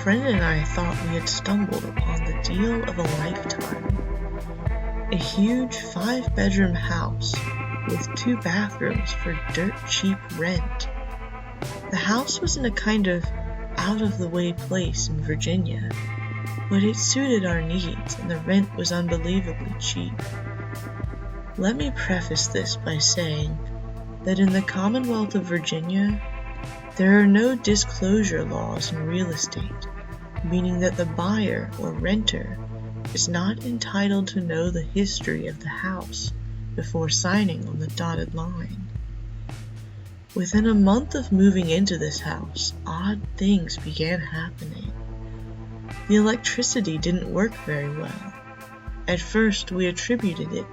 friend and I thought we had stumbled upon the deal of a lifetime. A huge 5-bedroom house with 2 bathrooms for dirt cheap rent. The house was in a kind of out-of-the-way place in Virginia, but it suited our needs and the rent was unbelievably cheap. Let me preface this by saying that in the Commonwealth of Virginia, there are no disclosure laws in real estate, meaning that the buyer or renter is not entitled to know the history of the house before signing on the dotted line. Within a month of moving into this house, odd things began happening. The electricity didn't work very well. At first, we attributed it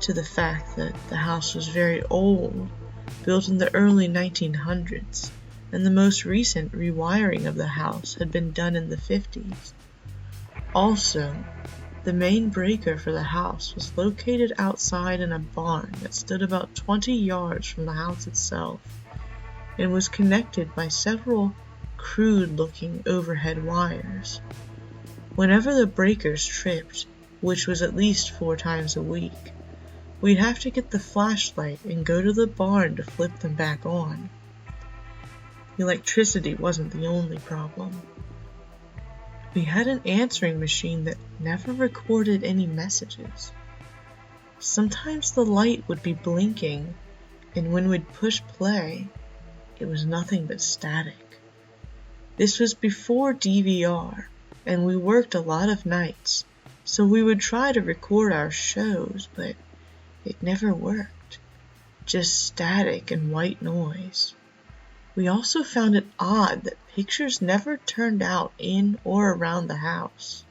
to the fact that the house was very old, built in the early 1900s, and the most recent rewiring of the house had been done in the 50s. Also, the main breaker for the house was located outside in a barn that stood about 20 yards from the house itself and was connected by several crude-looking overhead wires. Whenever the breakers tripped, which was at least 4 times a week, we'd have to get the flashlight and go to the barn to flip them back on. The electricity wasn't the only problem. We had an answering machine that never recorded any messages. Sometimes the light would be blinking, and when we'd push play, it was nothing but static. This was before DVR, and we worked a lot of nights, so we would try to record our shows, but it never worked. Just static and white noise. We also found it odd that pictures never turned out in or around the house.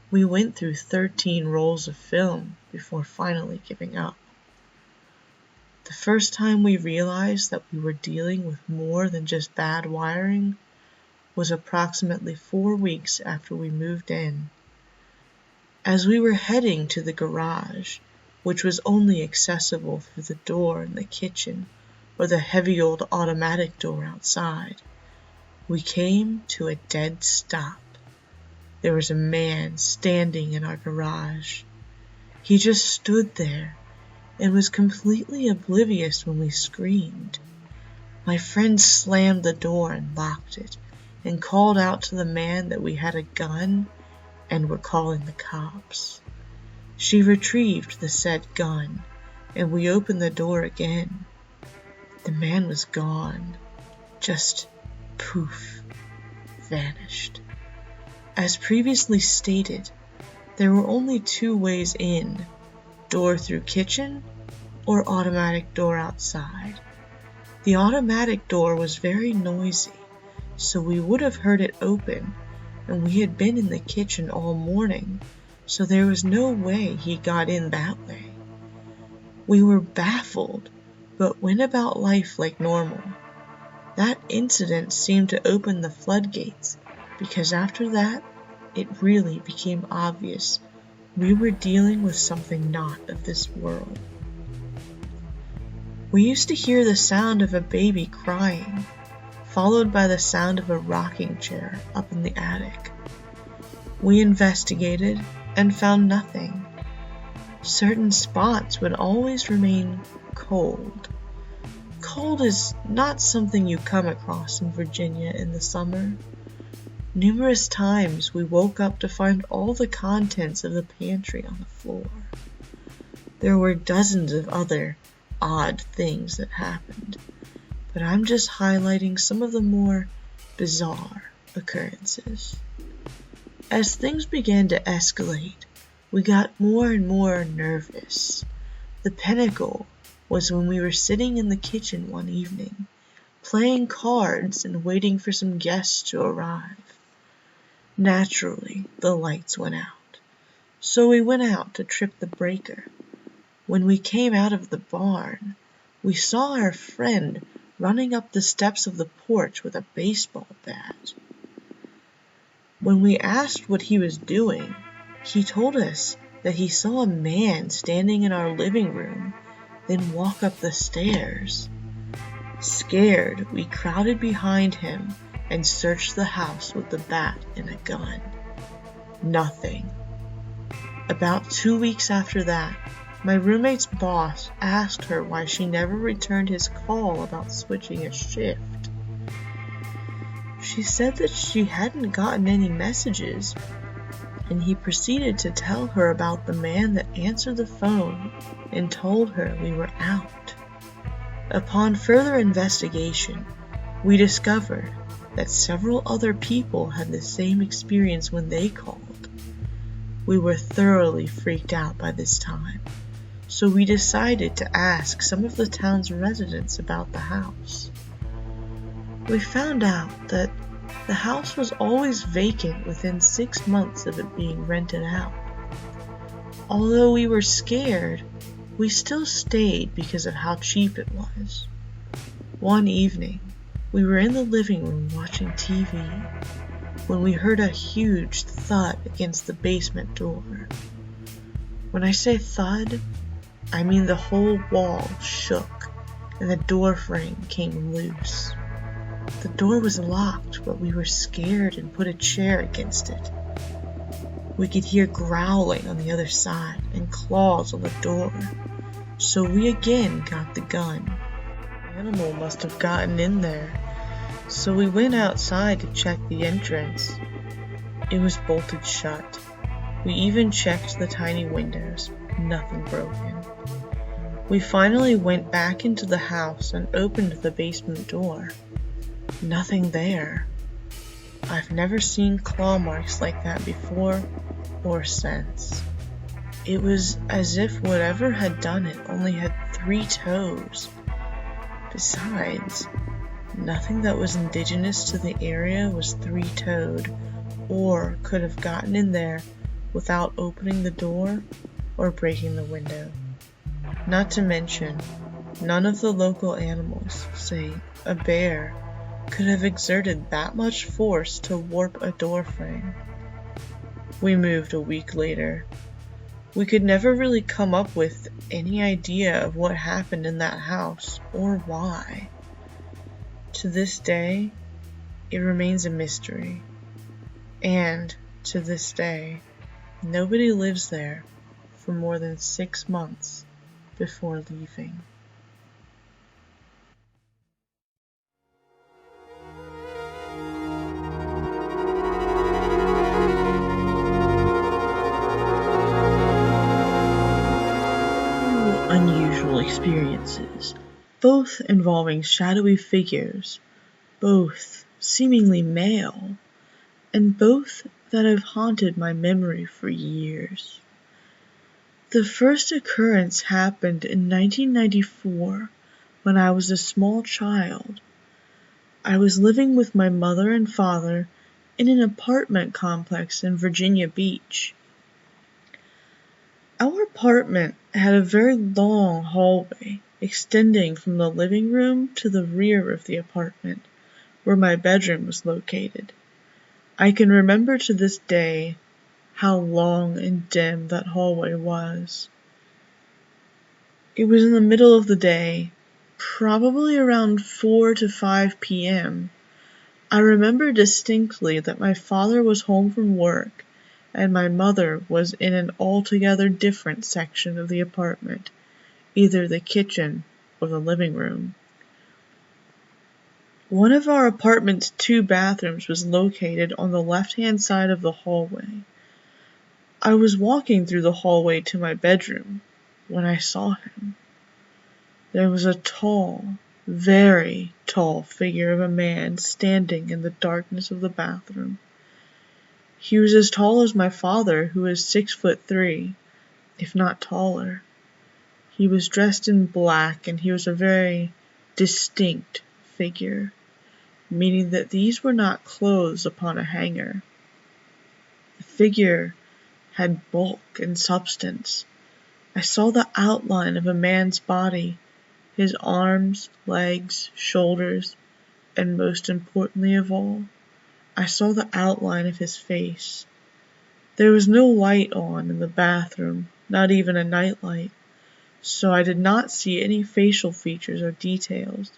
We went through 13 rolls of film before finally giving up. The first time we realized that we were dealing with more than just bad wiring was approximately 4 weeks after we moved in. As we were heading to the garage, which was only accessible through the door in the kitchen or the heavy old automatic door outside, we came to a dead stop. There was a man standing in our garage. He just stood there and was completely oblivious when we screamed. My friend slammed the door and locked it and called out to the man that we had a gun and were calling the cops. She retrieved the said gun and we opened the door again. The man was gone. Just poof, vanished. As previously stated, there were only 2 ways in, door through kitchen or automatic door outside. The automatic door was very noisy, so we would have heard it open, and we had been in the kitchen all morning, so there was no way he got in that way. We were baffled, but went about life like normal. That incident seemed to open the floodgates, because after that, it really became obvious we were dealing with something not of this world. We used to hear the sound of a baby crying, followed by the sound of a rocking chair up in the attic. We investigated and found nothing. Certain spots would always remain cold. Cold is not something you come across in Virginia in the summer. Numerous times we woke up to find all the contents of the pantry on the floor. There were dozens of other odd things that happened, but I'm just highlighting some of the more bizarre occurrences. As things began to escalate, we got more and more nervous. The pinnacle was when we were sitting in the kitchen one evening, playing cards and waiting for some guests to arrive. Naturally, the lights went out, so we went out to trip the breaker. When we came out of the barn, we saw our friend running up the steps of the porch with a baseball bat. When we asked what he was doing, he told us that he saw a man standing in our living room, then walk up the stairs. Scared, we crowded behind him and searched the house with the bat and a gun. Nothing. About 2 weeks after that, my roommate's boss asked her why she never returned his call about switching a shift. She said that she hadn't gotten any messages, and he proceeded to tell her about the man that answered the phone and told her we were out. Upon further investigation, we discovered that several other people had the same experience when they called. We were thoroughly freaked out by this time, so we decided to ask some of the town's residents about the house. We found out that the house was always vacant within 6 months of it being rented out. Although we were scared, we still stayed because of how cheap it was. One evening, we were in the living room watching TV when we heard a huge thud against the basement door. When I say thud, I mean the whole wall shook and the door frame came loose. The door was locked, but we were scared and put a chair against it. We could hear growling on the other side and claws on the door, so we again got the gun. The animal must have gotten in there, so we went outside to check the entrance. It was bolted shut. We even checked the tiny windows, nothing broken. We finally went back into the house and opened the basement door. Nothing there. I've never seen claw marks like that before or since. It was as if whatever had done it only had 3 toes. Besides, nothing that was indigenous to the area was 3-toed or could have gotten in there without opening the door or breaking the window. Not to mention, none of the local animals, say a bear, could have exerted that much force to warp a door frame. We moved a week later. We could never really come up with any idea of what happened in that house or why. To this day, it remains a mystery. And to this day, nobody lives there for more than 6 months before leaving. Unusual experiences, both involving shadowy figures, both seemingly male, and both that have haunted my memory for years. The first occurrence happened in 1994 when I was a small child. I was living with my mother and father in an apartment complex in Virginia Beach. Our apartment had a very long hallway extending from the living room to the rear of the apartment, where my bedroom was located. I can remember to this day how long and dim that hallway was. It was in the middle of the day, probably around 4 to 5 p.m. I remember distinctly that my father was home from work and my mother was in an altogether different section of the apartment, either the kitchen or the living room. One of our apartment's 2 bathrooms was located on the left-hand side of the hallway. I was walking through the hallway to my bedroom when I saw him. There was a tall, very tall figure of a man standing in the darkness of the bathroom. He was as tall as my father, who is 6'3", if not taller. He was dressed in black, and he was a very distinct figure, meaning that these were not clothes upon a hanger. The figure had bulk and substance. I saw the outline of a man's body, his arms, legs, shoulders, and most importantly of all, I saw the outline of his face. There was no light on in the bathroom, not even a nightlight, so I did not see any facial features or details,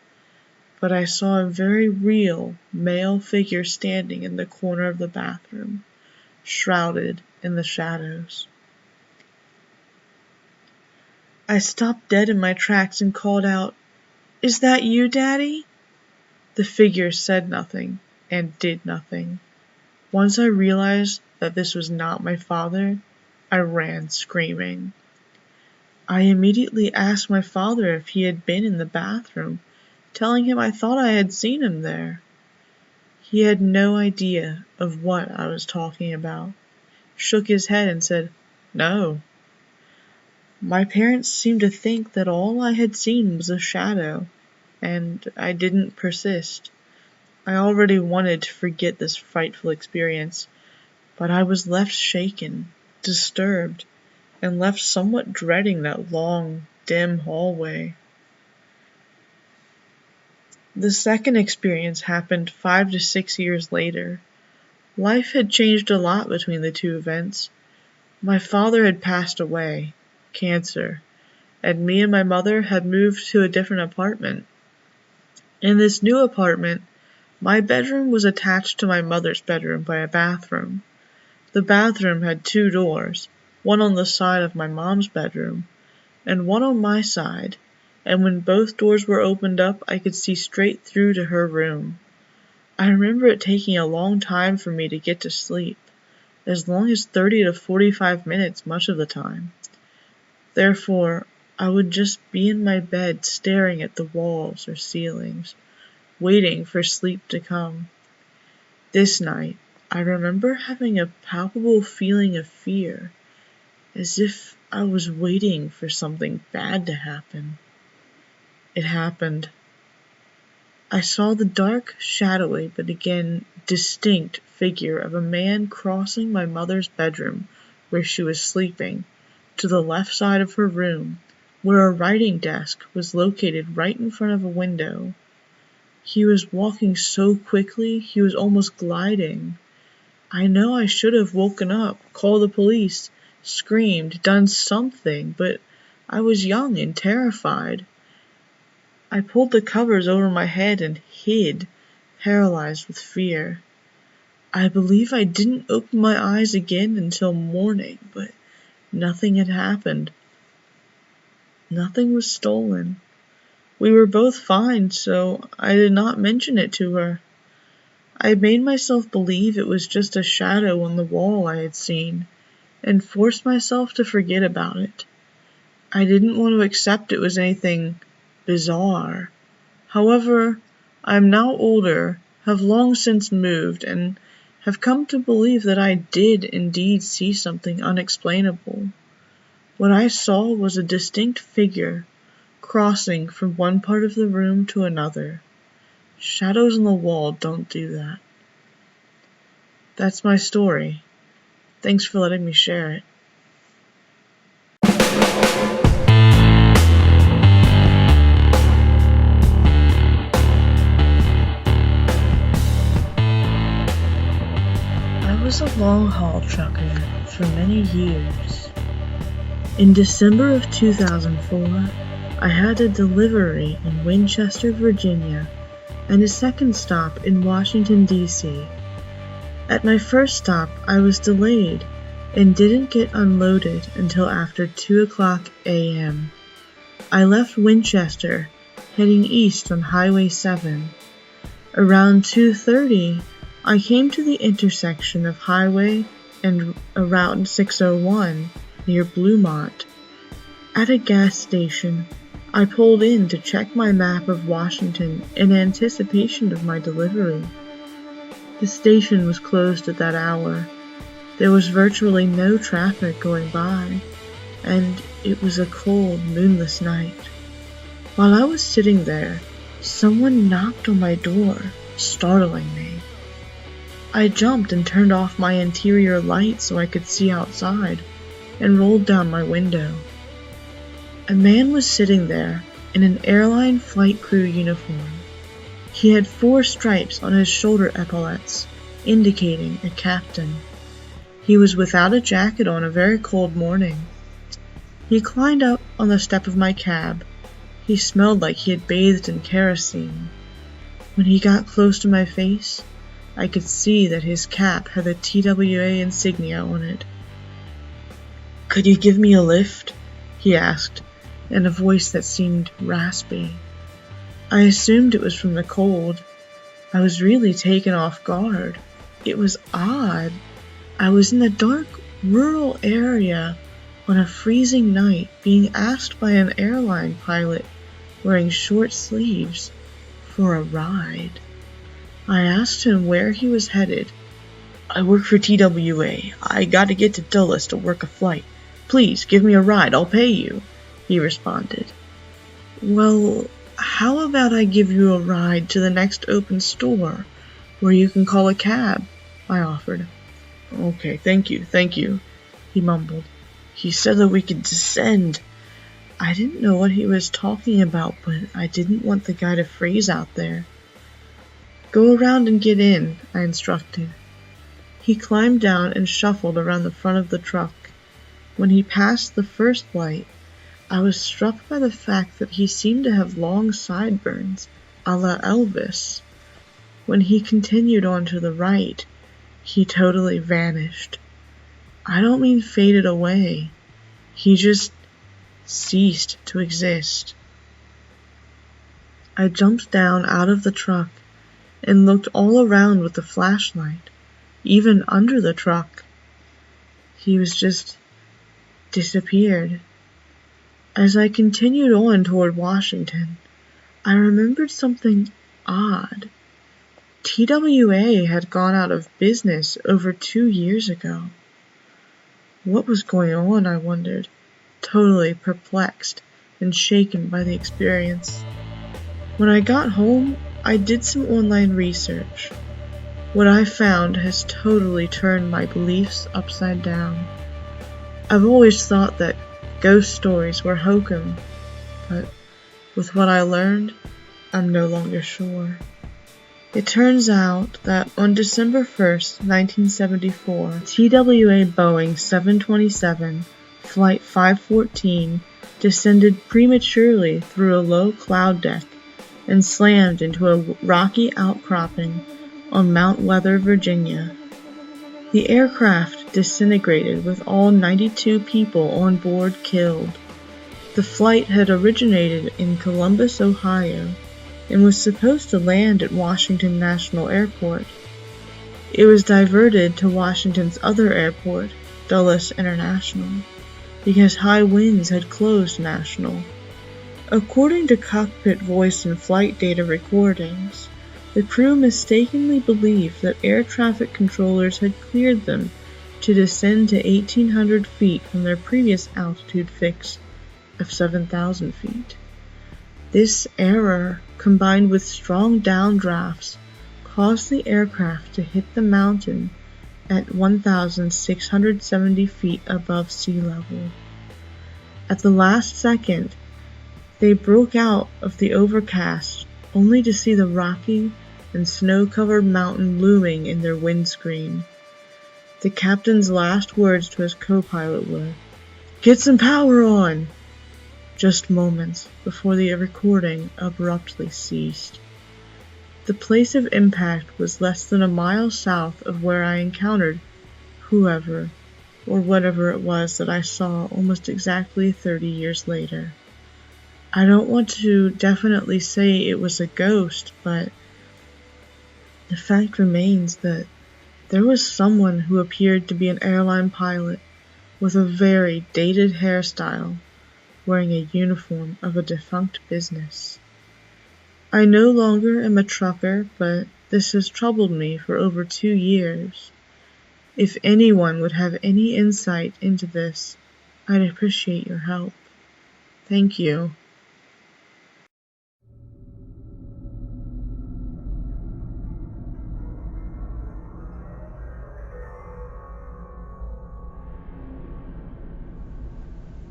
but I saw a very real male figure standing in the corner of the bathroom, shrouded in the shadows. I stopped dead in my tracks and called out, "Is that you, Daddy?" The figure said nothing and did nothing. Once I realized that this was not my father, I ran screaming. I immediately asked my father if he had been in the bathroom, telling him I thought I had seen him there. He had no idea of what I was talking about, shook his head and said, "No." My parents seemed to think that all I had seen was a shadow, and I didn't persist. I already wanted to forget this frightful experience, but I was left shaken, disturbed, and left somewhat dreading that long, dim hallway. The second experience happened 5 to 6 years later. Life had changed a lot between the two events. My father had passed away, cancer, and me and my mother had moved to a different apartment. In this new apartment, my bedroom was attached to my mother's bedroom by a bathroom. The bathroom had 2 doors, one on the side of my mom's bedroom, and one on my side, and when both doors were opened up, I could see straight through to her room. I remember it taking a long time for me to get to sleep, as long as 30 to 45 minutes much of the time. Therefore, I would just be in my bed staring at the walls or ceilings, waiting for sleep to come. This night, I remember having a palpable feeling of fear, as if I was waiting for something bad to happen. It happened. I saw the dark, shadowy, but again distinct figure of a man crossing my mother's bedroom, where she was sleeping, to the left side of her room, where a writing desk was located right in front of a window. He was walking so quickly, he was almost gliding. I know I should have woken up, called the police, screamed, done something, but I was young and terrified. I pulled the covers over my head and hid, paralyzed with fear. I believe I didn't open my eyes again until morning, but nothing had happened. Nothing was stolen. We were both fine, so I did not mention it to her. I made myself believe it was just a shadow on the wall I had seen, and forced myself to forget about it. I didn't want to accept it was anything bizarre. However, I am now older, have long since moved, and have come to believe that I did indeed see something unexplainable. What I saw was a distinct figure crossing from one part of the room to another. Shadows on the wall don't do that. That's my story. Thanks for letting me share it. I was a long-haul trucker for many years. In December of 2004, I had a delivery in Winchester, Virginia, and a second stop in Washington, D.C. At my first stop, I was delayed and didn't get unloaded until after 2:00 a.m. I left Winchester, heading east on Highway 7. Around 2:30, I came to the intersection of Highway and Route 601 near Bluemont. At a gas station, I pulled in to check my map of Washington in anticipation of my delivery. The station was closed at that hour. There was virtually no traffic going by, and it was a cold, moonless night. While I was sitting there, someone knocked on my door, startling me. I jumped and turned off my interior light so I could see outside, and rolled down my window. A man was sitting there in an airline flight crew uniform. He had 4 stripes on his shoulder epaulettes, indicating a captain. He was without a jacket on a very cold morning. He climbed up on the step of my cab. He smelled like he had bathed in kerosene. When he got close to my face, I could see that his cap had the TWA insignia on it. "Could you give me a lift?" he asked, in a voice that seemed raspy. I assumed it was from the cold. I was really taken off guard. It was odd. I was in a dark, rural area on a freezing night, being asked by an airline pilot wearing short sleeves for a ride. I asked him where he was headed. "I work for TWA. I gotta get to Dulles to work a flight. Please, give me a ride, I'll pay you," he responded. "Well, how about I give you a ride to the next open store, where you can call a cab?" I offered. "Okay, thank you," he mumbled. "He said that we could descend." I didn't know what he was talking about, but I didn't want the guy to freeze out there. "Go around and get in," I instructed. He climbed down and shuffled around the front of the truck. When he passed the first light, I was struck by the fact that he seemed to have long sideburns, a la Elvis. When he continued on to the right, he totally vanished. I don't mean faded away. He just ceased to exist. I jumped down out of the truck and looked all around with the flashlight, even under the truck. He was just disappeared. As I continued on toward Washington, I remembered something odd. TWA had gone out of business over 2 years ago. What was going on, I wondered, totally perplexed and shaken by the experience. When I got home, I did some online research. What I found has totally turned my beliefs upside down. I've always thought that ghost stories were hokum, but with what I learned, I'm no longer sure. It turns out that on December 1st, 1974, TWA Boeing 727 Flight 514 descended prematurely through a low cloud deck and slammed into a rocky outcropping on Mount Weather, Virginia. The aircraft disintegrated with all 92 people on board killed. The flight had originated in Columbus, Ohio, and was supposed to land at Washington National Airport. It was diverted to Washington's other airport, Dulles International, because high winds had closed National. According to cockpit voice and flight data recordings, the crew mistakenly believed that air traffic controllers had cleared them to descend to 1,800 feet from their previous altitude fix of 7,000 feet. This error, combined with strong downdrafts, caused the aircraft to hit the mountain at 1,670 feet above sea level. At the last second, they broke out of the overcast only to see the rocky and snow-covered mountain looming in their windscreen. The captain's last words to his co-pilot were, "Get some power on!" Just moments before the recording abruptly ceased. The place of impact was less than a mile south of where I encountered whoever or whatever it was that I saw almost exactly 30 years later. I don't want to definitely say it was a ghost, but the fact remains that there was someone who appeared to be an airline pilot with a very dated hairstyle, wearing a uniform of a defunct business. I no longer am a trucker, but this has troubled me for over 2 years. If anyone would have any insight into this, I'd appreciate your help. Thank you.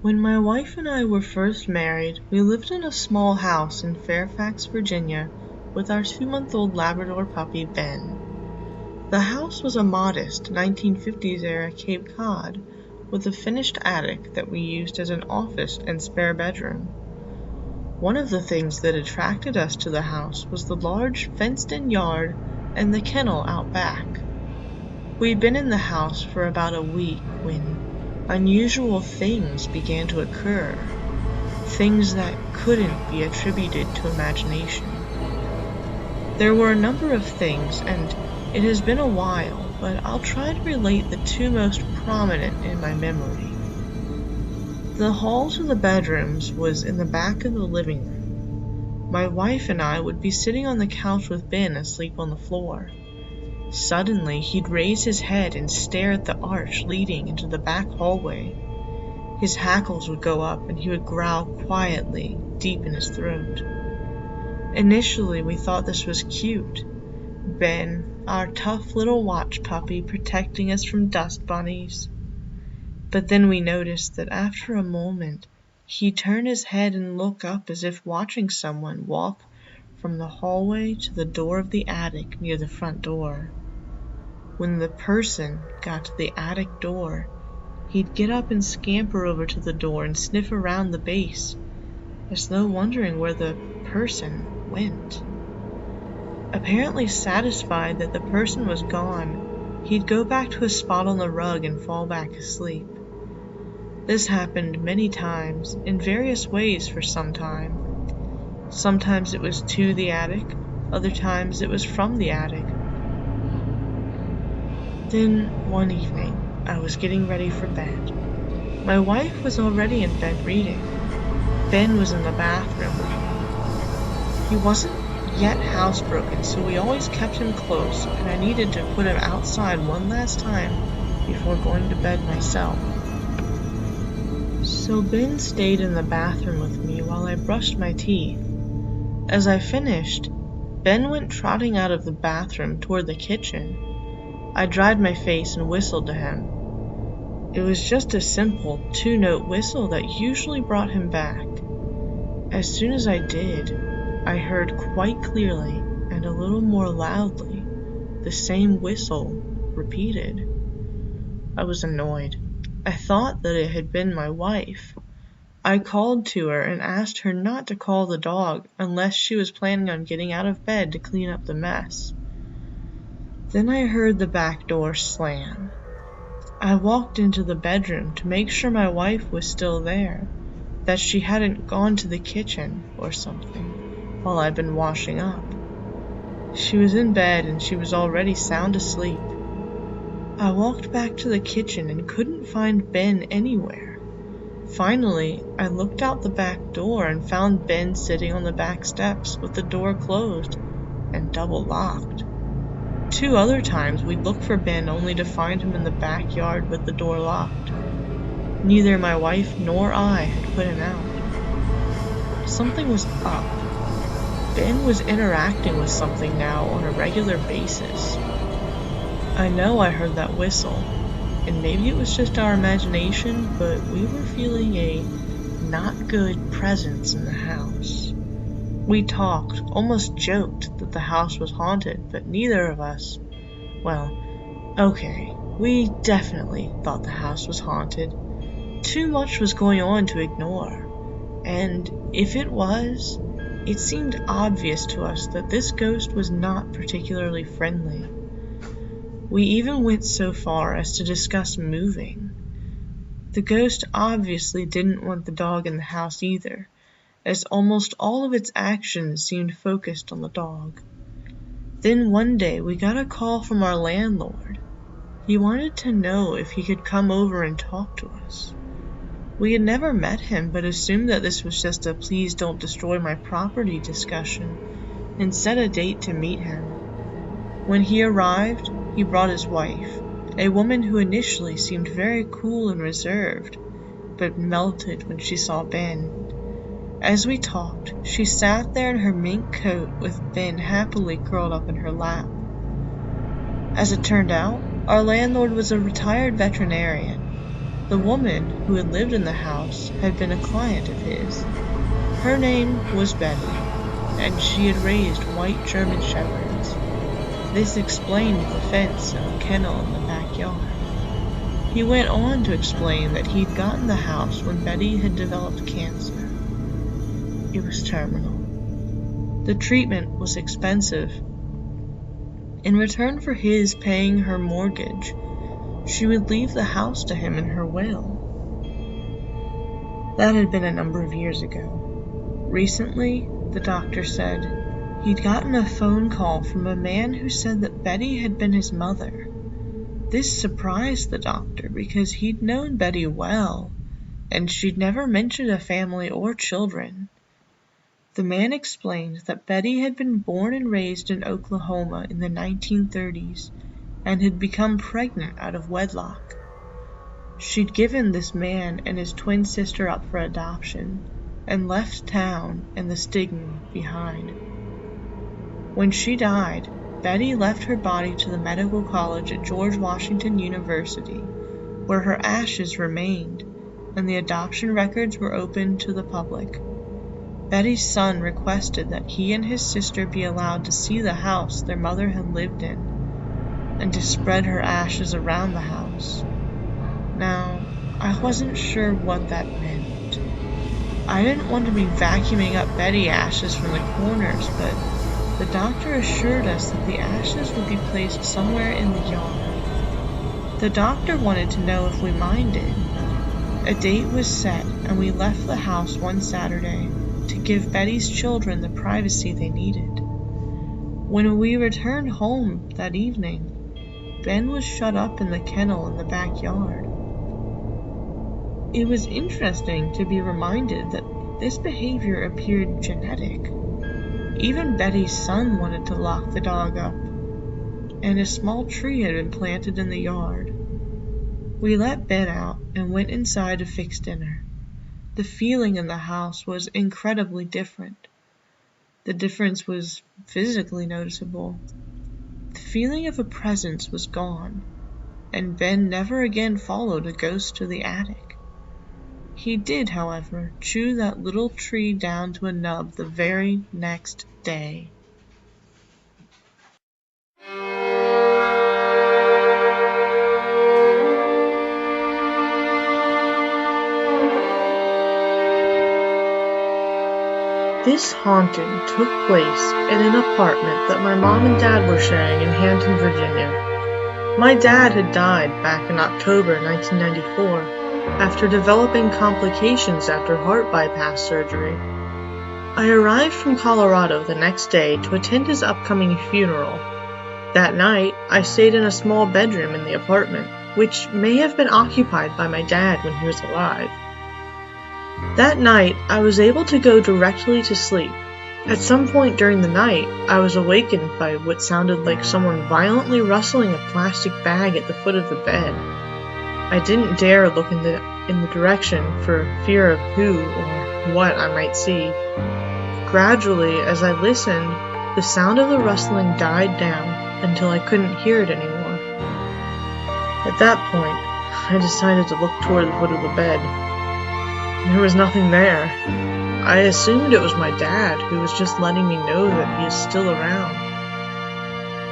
When my wife and I were first married, we lived in a small house in Fairfax, Virginia, with our 2-month-old Labrador puppy, Ben. The house was a modest 1950s-era Cape Cod, with a finished attic that we used as an office and spare bedroom. One of the things that attracted us to the house was the large fenced-in yard and the kennel out back. We'd been in the house for about a week when unusual things began to occur, things that couldn't be attributed to imagination. There were a number of things, and it has been a while, but I'll try to relate the two most prominent in my memory. The hall to the bedrooms was in the back of the living room. My wife and I would be sitting on the couch with Ben asleep on the floor. Suddenly, he'd raise his head and stare at the arch leading into the back hallway. His hackles would go up and he would growl quietly, deep in his throat. Initially, we thought this was cute. Ben, our tough little watch puppy, protecting us from dust bunnies. But then we noticed that after a moment, he'd turn his head and look up as if watching someone walk from the hallway to the door of the attic near the front door. When the person got to the attic door, he'd get up and scamper over to the door and sniff around the base, as though wondering where the person went. Apparently satisfied that the person was gone, he'd go back to his spot on the rug and fall back asleep. This happened many times, in various ways for some time. Sometimes it was to the attic, other times it was from the attic. Then, one evening, I was getting ready for bed. My wife was already in bed reading. Ben was in the bathroom with me. He wasn't yet housebroken, so we always kept him close, and I needed to put him outside one last time before going to bed myself. So Ben stayed in the bathroom with me while I brushed my teeth. As I finished, Ben went trotting out of the bathroom toward the kitchen. I dried my face and whistled to him. It was just a simple 2-note whistle that usually brought him back. As soon as I did, I heard quite clearly and a little more loudly the same whistle repeated. I was annoyed. I thought that it had been my wife. I called to her and asked her not to call the dog unless she was planning on getting out of bed to clean up the mess. Then I heard the back door slam. I walked into the bedroom to make sure my wife was still there, that she hadn't gone to the kitchen or something while I'd been washing up. She was in bed and she was already sound asleep. I walked back to the kitchen and couldn't find Ben anywhere. Finally, I looked out the back door and found Ben sitting on the back steps with the door closed and double locked. 2 other times we'd looked for Ben only to find him in the backyard with the door locked. Neither my wife nor I had put him out. Something was up. Ben was interacting with something now on a regular basis. I know I heard that whistle, and maybe it was just our imagination, but we were feeling a not good presence in the house. We talked, almost joked that the house was haunted, but neither of us, we definitely thought the house was haunted. Too much was going on to ignore, and if it was, it seemed obvious to us that this ghost was not particularly friendly. We even went so far as to discuss moving. The ghost obviously didn't want the dog in the house either, as almost all of its actions seemed focused on the dog. Then one day we got a call from our landlord. He wanted to know if he could come over and talk to us. We had never met him, but assumed that this was just a please don't destroy my property discussion, and set a date to meet him. When he arrived, he brought his wife, a woman who initially seemed very cool and reserved, but melted when she saw Ben. As we talked, she sat there in her mink coat with Ben happily curled up in her lap. As it turned out, our landlord was a retired veterinarian. The woman who had lived in the house had been a client of his. Her name was Betty, and she had raised white German shepherds. This explained the fence and the kennel in the backyard. He went on to explain that he'd gotten the house when Betty had developed cancer. It was terminal. The treatment was expensive. In return for his paying her mortgage, she would leave the house to him in her will. That had been a number of years ago. Recently, the doctor said, he'd gotten a phone call from a man who said that Betty had been his mother. This surprised the doctor because he'd known Betty well, and she'd never mentioned a family or children. The man explained that Betty had been born and raised in Oklahoma in the 1930s and had become pregnant out of wedlock. She'd given this man and his twin sister up for adoption and left town and the stigma behind. When she died, Betty left her body to the medical college at George Washington University, where her ashes remained, and the adoption records were open to the public. Betty's son requested that he and his sister be allowed to see the house their mother had lived in, and to spread her ashes around the house. Now, I wasn't sure what that meant. I didn't want to be vacuuming up Betty ashes from the corners, but the doctor assured us that the ashes would be placed somewhere in the yard. The doctor wanted to know if we minded. A date was set, and we left the house one Saturday to give Betty's children the privacy they needed. When we returned home that evening, Ben was shut up in the kennel in the backyard. It was interesting to be reminded that this behavior appeared genetic. Even Betty's son wanted to lock the dog up, and a small tree had been planted in the yard. We let Ben out and went inside to fix dinner. The feeling in the house was incredibly different. The difference was physically noticeable. The feeling of a presence was gone, and Ben never again followed a ghost to the attic. He did, however, chew that little tree down to a nub the very next day. This haunting took place in an apartment that my mom and dad were sharing in Hampton, Virginia. My dad had died back in October 1994 after developing complications after heart bypass surgery. I arrived from Colorado the next day to attend his upcoming funeral. That night, I stayed in a small bedroom in the apartment, which may have been occupied by my dad when he was alive. That night, I was able to go directly to sleep. At some point during the night, I was awakened by what sounded like someone violently rustling a plastic bag at the foot of the bed. I didn't dare look in the direction for fear of who or what I might see. Gradually, as I listened, the sound of the rustling died down until I couldn't hear it anymore. At that point, I decided to look toward the foot of the bed. There was nothing there. I assumed it was my dad, who was just letting me know that he is still around.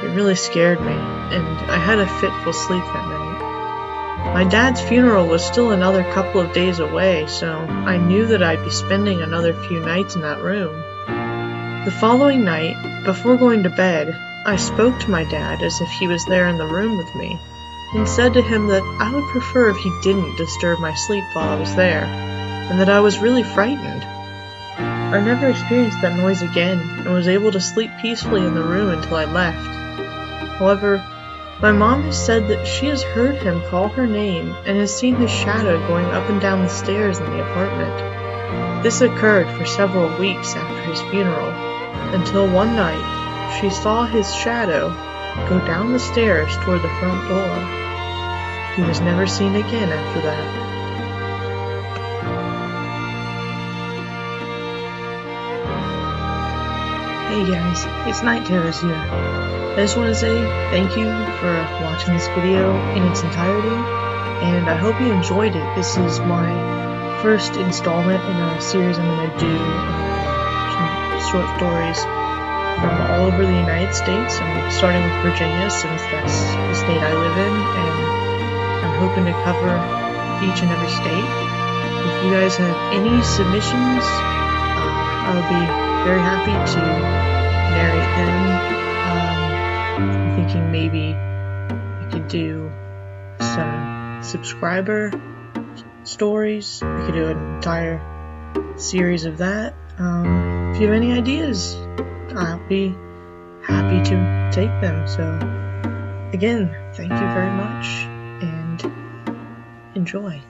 It really scared me, and I had a fitful sleep that night. My dad's funeral was still another couple of days away, so I knew that I'd be spending another few nights in that room. The following night, before going to bed, I spoke to my dad as if he was there in the room with me, and said to him that I would prefer if he didn't disturb my sleep while I was there, and that I was really frightened. I never experienced that noise again, and was able to sleep peacefully in the room until I left. However, my mom has said that she has heard him call her name and has seen his shadow going up and down the stairs in the apartment. This occurred for several weeks after his funeral, until one night she saw his shadow go down the stairs toward the front door. He was never seen again after that. Hey guys, it's Night Terrors here. I just want to say thank you for watching this video in its entirety, and I hope you enjoyed it. This is my first installment in a series I'm going to do some short stories from all over the United States. I'm starting with Virginia since that's the state I live in, and I'm hoping to cover each and every state. If you guys have any submissions, I would be very happy to narrate them. I'm thinking maybe we could do some subscriber stories. We could do an entire series of that. If you have any ideas, I'll be happy to take them. So again, thank you very much and enjoy.